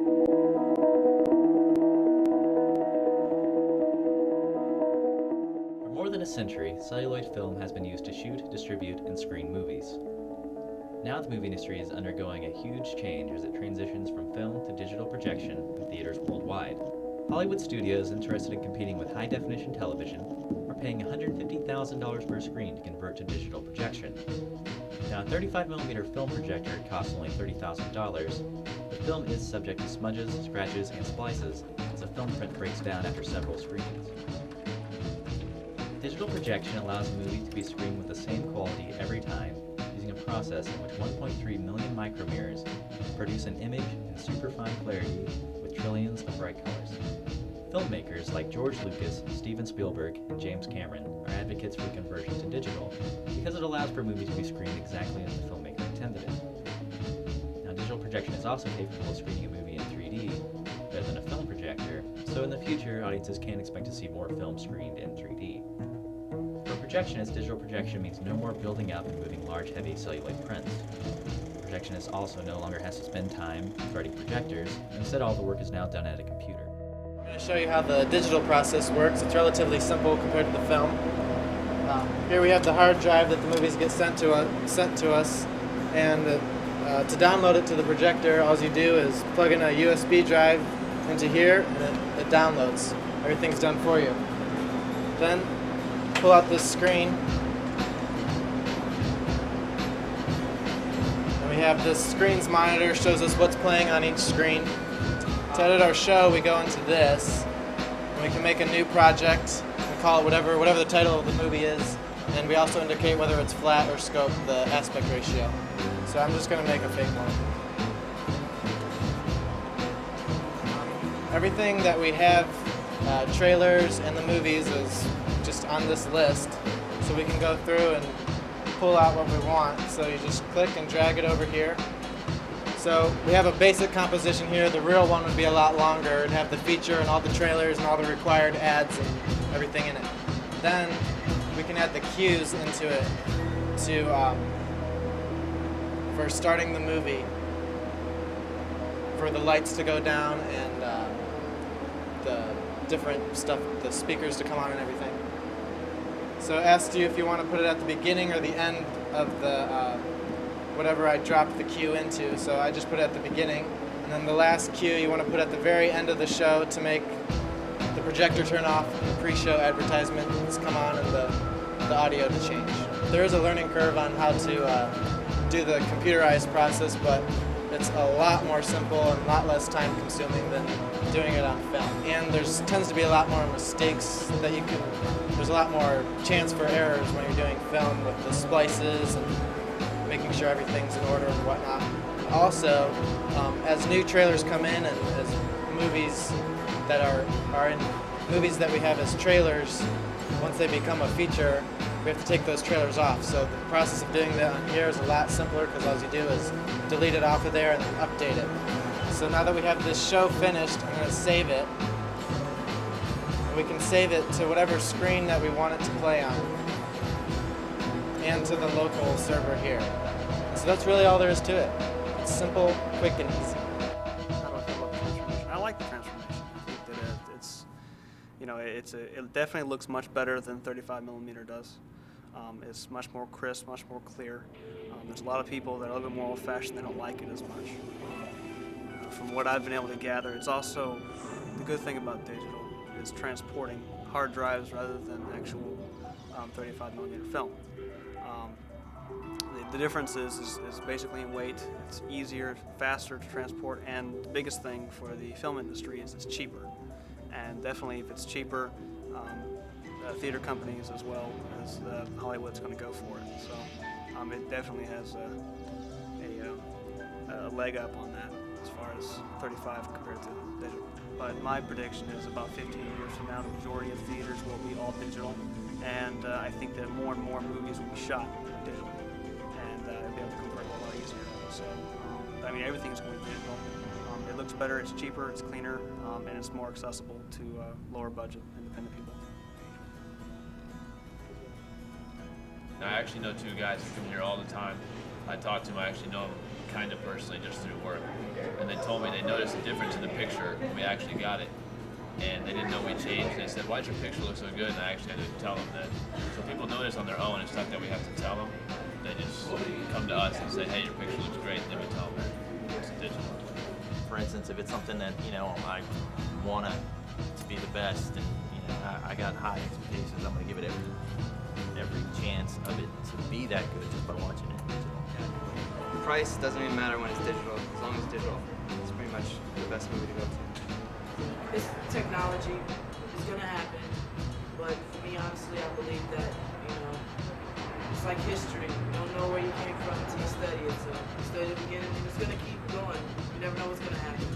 For more than a century, celluloid film has been used to shoot, distribute, and screen movies. Now the movie industry is undergoing a huge change as it transitions from film to digital projection in theaters worldwide. Hollywood studios interested in competing with high-definition television are paying $150,000 per screen to convert to digital projection. Now a 35mm film projector costs only $30,000. The film is subject to smudges, scratches, and splices as the film print breaks down after several screenings. Digital projection allows a movie to be screened with the same quality every time, using a process in which 1.3 million micromirrors produce an image in superfine clarity with trillions of bright colors. Filmmakers like George Lucas, Steven Spielberg, and James Cameron are advocates for conversion to digital because it allows for movies to be screened exactly as the filmmaker intended it. Now, digital projection is also capable of screening a movie in 3D better than a film projector, so in the future, audiences can expect to see more films screened in 3D. For projectionists, digital projection means no more building up and moving large, heavy celluloid prints. The projectionist also no longer has to spend time converting projectors. Instead, all the work is now done at a computer. I'm going to show you how the digital process works. It's relatively simple compared to the film. Here we have the hard drive that the movies get sent to us, and to download it to the projector, all you do is plug in a USB drive into here, and it downloads. Everything's done for you. Then pull out this screen, and we have this screen's monitor, shows us what's playing on each screen. To edit our show, we go into this, and we can make a new project and call it whatever the title of the movie is, and we also indicate whether it's flat or scope, the aspect ratio. So I'm just going to make a fake one. Everything that we have, trailers and the movies, is just on this list, so we can go through and pull out what we want. So you just click and drag it over here. So we have a basic composition here. The real one would be a lot longer and have the feature and all the trailers and all the required ads and everything in it. Then we can add the cues into it for starting the movie, for the lights to go down and the different stuff, the speakers to come on and everything. So it asks you if you want to put it at the beginning or the end of the whatever I dropped the cue into. So I just put it at the beginning, and then the last cue you want to put at the very end of the show to make the projector turn off and the pre-show advertisements come on and the audio to change. There is a learning curve on how to do the computerized process, but it's a lot more simple and a lot less time consuming than doing it on film. And there's tends to be a lot more mistakes that there's a lot more chance for errors when you're doing film with the splices and making sure everything's in order and whatnot. Also, as new trailers come in and as movies that are in movies that we have as trailers, once they become a feature, we have to take those trailers off. So the process of doing that on here is a lot simpler because all you do is delete it off of there and then update it. So now that we have this show finished, I'm going to save it. And we can save it to whatever screen that we want it to play on, and to the local server here. So that's really all there is to it. It's simple, quick, and easy. How do I feel about the transformation? I like the transformation. I think that it's, you know, it definitely looks much better than 35mm does. It's much more crisp, much more clear. There's a lot of people that are a little bit more old-fashioned. They don't like it as much. From what I've been able to gather, it's also the good thing about digital is transporting hard drives rather than actual 35mm film. The difference is basically in weight. It's easier, faster to transport, and the biggest thing for the film industry is it's cheaper. And definitely, if it's cheaper, theater companies as well as Hollywood's going to go for it. So it definitely has a leg up on that as far as 35 compared to digital. But my prediction is about 15 years from now, the majority of theaters will be all digital, and I think that more and more movies will be shot digitally. Be able to convert a lot easier. So, I mean, everything's going to be digital. It looks better, it's cheaper, it's cleaner, and it's more accessible to lower budget independent people. I actually know two guys who come here all the time. I talk to them, I actually know them kind of personally just through work. And they told me they noticed a difference in the picture when we actually got it. And they didn't know we changed. And they said, "Why'd your picture look so good?" And I actually had to tell them that. So people notice on their own. It's not that we have to tell them. They just come to us and say, "Hey, your picture looks great." And then we tell them that it's digital. For instance, if it's something that I want to be the best, and I got high expectations, I'm gonna give it every chance of it to be that good just by watching it digital. Yeah. Price doesn't even matter when it's digital. As long as it's digital, it's pretty much the best movie to go to. This technology is going to happen, but for me, honestly, I believe that, it's like history. You don't know where you came from until you study it. So you study the beginning, and it's going to keep going. You never know what's going to happen.